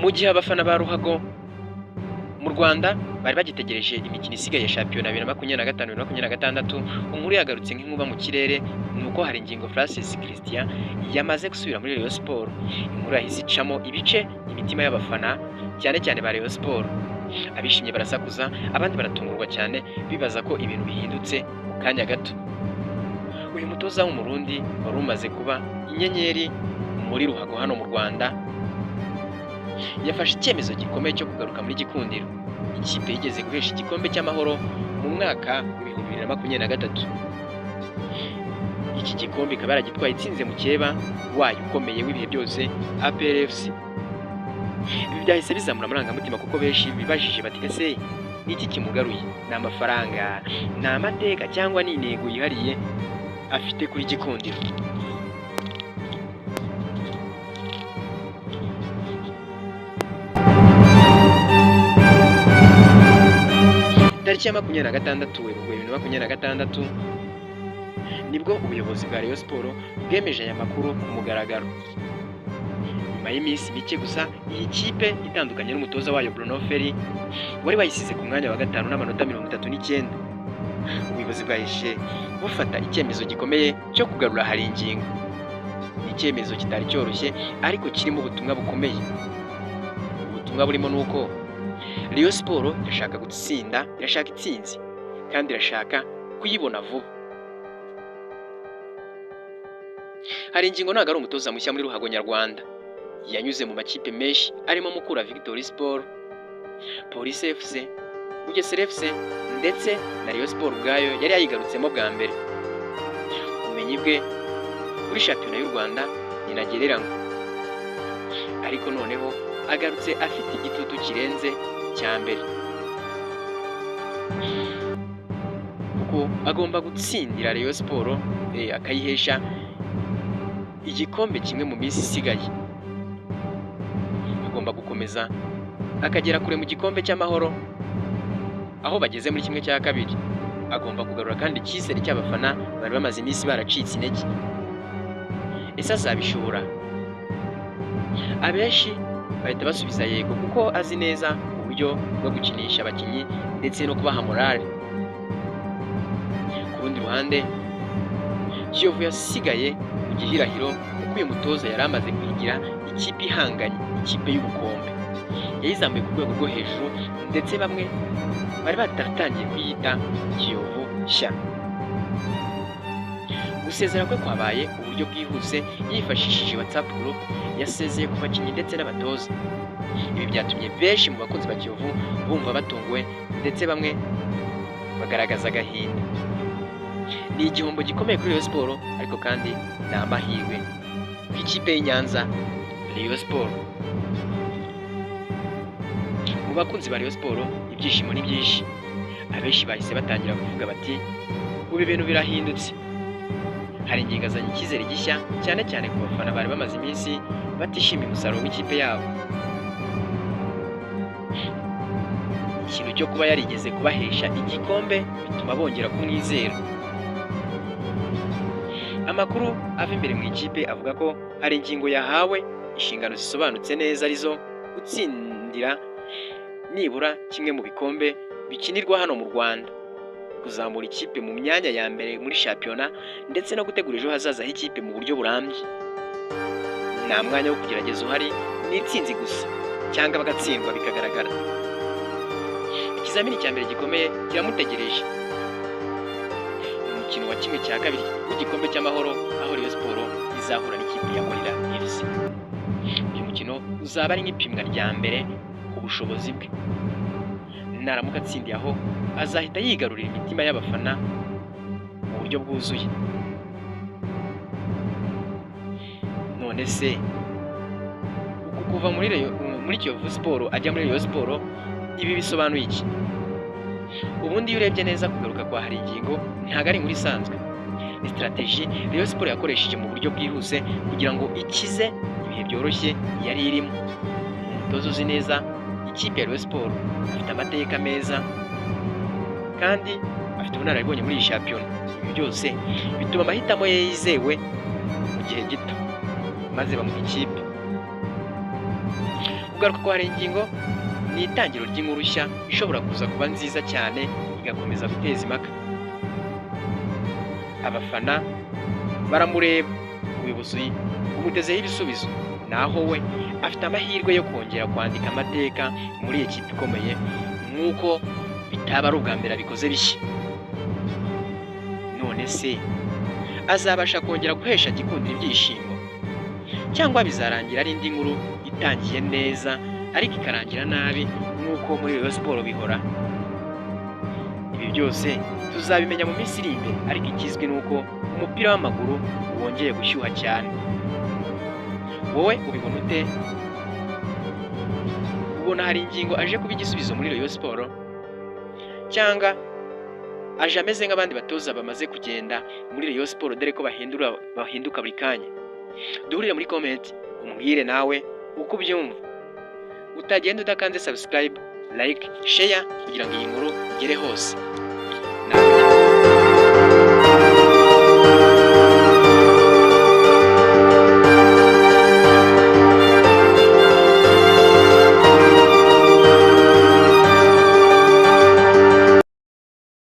Mu gihe abafana ba ruhago mu Rwanda bari bagitegereje imikino isigaye ya shampiyona 2025-2026, inkuru yagarutse nk'inkuba mu kirere nuko hari ingingo Francis Christian yamaze gusubira muri Rayon Sport. Inkuru yahise icamo ibice imitima y'abafana cyane cyane ba Rayon Sport. Abishimye barasakuza, abandi baratungurwa cyane bibaza ko ibintu bihindutse mu kanya gato. Uyu mutoza w'umurundi wari umaze kuba inyenyeri muri ruhago hano mu Rwanda yafashe icyemezo gikomeye cyo kugaruka muri Gikundiro. Ikipe yigeze guhesha igikombe cy'amahoro mu mwaka wa 2023. Iki gikombe ikaba yaragitwaye itsinze mu keba wayo ukomeye w'ibihe byose APR FC. Ibi byahise bizamura amarangamutima kuko benshi bibajije bati ese iki kimugaruye ni amafaranga, ni amateka cyangwa ni intego yihariye afite kuri Gikundiro. Tariki ya 26 Werurwe 2026 nibwo ubuyobozi bwa Rayon Sport bwemeje aya makuru ku mugaragaro. Nyuma y'iminsi mike gusa iyi kipe itandukanye n'umutoza wayo Bruno Ferry wari bayisize ku mwanya wa gatanu n'amanota 39. Ubuyobozi bwahise bufata icyemezo gikomeye cyo kugarura hari ingingo. Ni icyemezo kitari cyoroshye ariko kirimo ubutumwa bukomeye. Ubutumwa burimo nuko Rayon Sport irashaka gutsinda, irashaka itsinzi kandi irashaka kuyibona vuba. Hari ingingo ntago ari umutoza mushya muri ruhago nyarwanda. Yanyuze mu makipe menshi arimo Mukura Victory Sport, Police FC, Bugesera FC ndetse na Rayon Sport ubwayo yari yayigarutsemo bwa mbere. Ubumenyi bwe kuri shampiyona y'u Rwanda ninagereranywa, ariko noneho agarutse afite igitutu kirenze cya mbere kuko agomba gutsindira Rayon Sport akayihesha igikombe kimwe mu minsi isigaye. Agomba gukomeza akagera kure mu gikombe cy'amahoro aho bageze muri kimwe cya kabiri. Agomba kugarura kandi icyizere cy'abafana bari bamaze iminsi baracitse intege. Ese azabishobora? Abenshi bahita basubiza yego kuko azi neza uburyo bwo gukinisha abakinnyi ndetse no kubaha morale. Ku rundi ruhande Kiyovu yasigaye mu gihirahiro kuko uyu mutoza yari amaze kwigira ikipe ihanganye, ikipe y'ubukombe. Yayizamuye ku rwego rwo hejuru ndetse bamwe bari bataratangiye kuyita Kiyovu nshya. Gusezera kwe kwabaye uburyo bwihuse yifashishije WhatsApp group yasezeye ku bakinnyi ndetse n'abatoza. Ibi byatumye benshi mu bakunzi ba Kiyovu bumva batunguwe ndetse bamwe bagaragaza agahinda. Ni igihombo gikomeye kuri Rayon Sport ariko kandi ni amahirwe ku ikipe y'Inyanza Rayon Sport. Mu bakunzi ba Rayon Sport ibyishimo ni byinshi. Abenshi bahise batangira kuvuga bati ubu ibintu birahindutse. Hari ingingo azanye icyizere gishya cyane cyane ku bafana bari bamaze iminsi batishimiye umusaruro w'ikipe yabo. Ikintu cyo kuba yarigeze kubahesha igikombe bituma bongera kumwizera. Amakuru ava imbere mu ikipe avuga ko hari ingingo yahawe inshingano zisobanutse neza arizo gutsindira nibura kimwe mu bikombe bikinirwa hano mu Rwanda, kuzamura ikipe mu myanya ya mbere muri shampiyona ndetse no gutegura ejo hazaza h'ikipe mu buryo burambye. Nta mwanya wo kugerageza uhari, ni itsinzi gusa cyangwa bagatsindwa bikagaragara. Ikizamini cya mbere gikomeye kiramutegereje. Umukino wa kimwe cya kabiri w'igikombe cy'amahoro aho Rayon Sport izahura n'ikipe ya Gorilla FC. Uyu mukino uzaba ari nk'ipimwa rya mbere ku bushobozi bwe. Naramuka atsindiye aho azahita yigarurira imitima y'abafana mu buryo bwuzuye. None se uku kuva muri Kiyovu Sport ajya muri Rayon Sport ibi bisobanuye iki? Ubundi iyo urebye neza kugaruka kwa hari ingingo ntago ari inkuru isanzwe. Ni strategy Rayon Sport yakoresheje mu buryo bwihuse kugira ngo ikize ibihe byoroshye yari irimo. Umutoza uzi neza ikipe ya Rayon Sport afite amateka meza kandi afite ubunararibonye muri iyi shampiyona. Ibi byose bituma amahitamo ye yizewe mu gihe gito maze bamuha ikipe. kugaruka kwa hari ingingo ni itangiro ry'inkuru nshya ishobora kuza kuba nziza cyane igakomeza guteza impaka. Abafana baramureba, ubuyobozi bumutezeho ibisubizo, naho we afite amahirwe yo kongera kwandika amateka muri iyi kipe ikomeye nk'uko bitaba ari ubwa mbere abikoze bishya. None se azabasha kongera guhesha Gikundiro ibyishimo, cyangwa bizarangira ari indi nkuru itangiye neza ariko ikarangira nabi nk'uko muri Rayon Sports bihora? Ibi byose tuzabimenya mu minsi iri imbere, ariko ikizwi ni uko umupira w'amaguru wongeye gushyuha cyane. Wowe ubibona ute? Ubona hari ingingo aje kuba igisubizo muri Rayon Sports, cyangwa aje ameze nk'abandi batoza bamaze kugenda muri Rayon Sports dore ko bahinduka buri kanya? Duhurire muri comment umbwire nawe uko ubyumva. Utagenda udakanze subscribe, like, share kugira ngo iyi nkuru igere hose.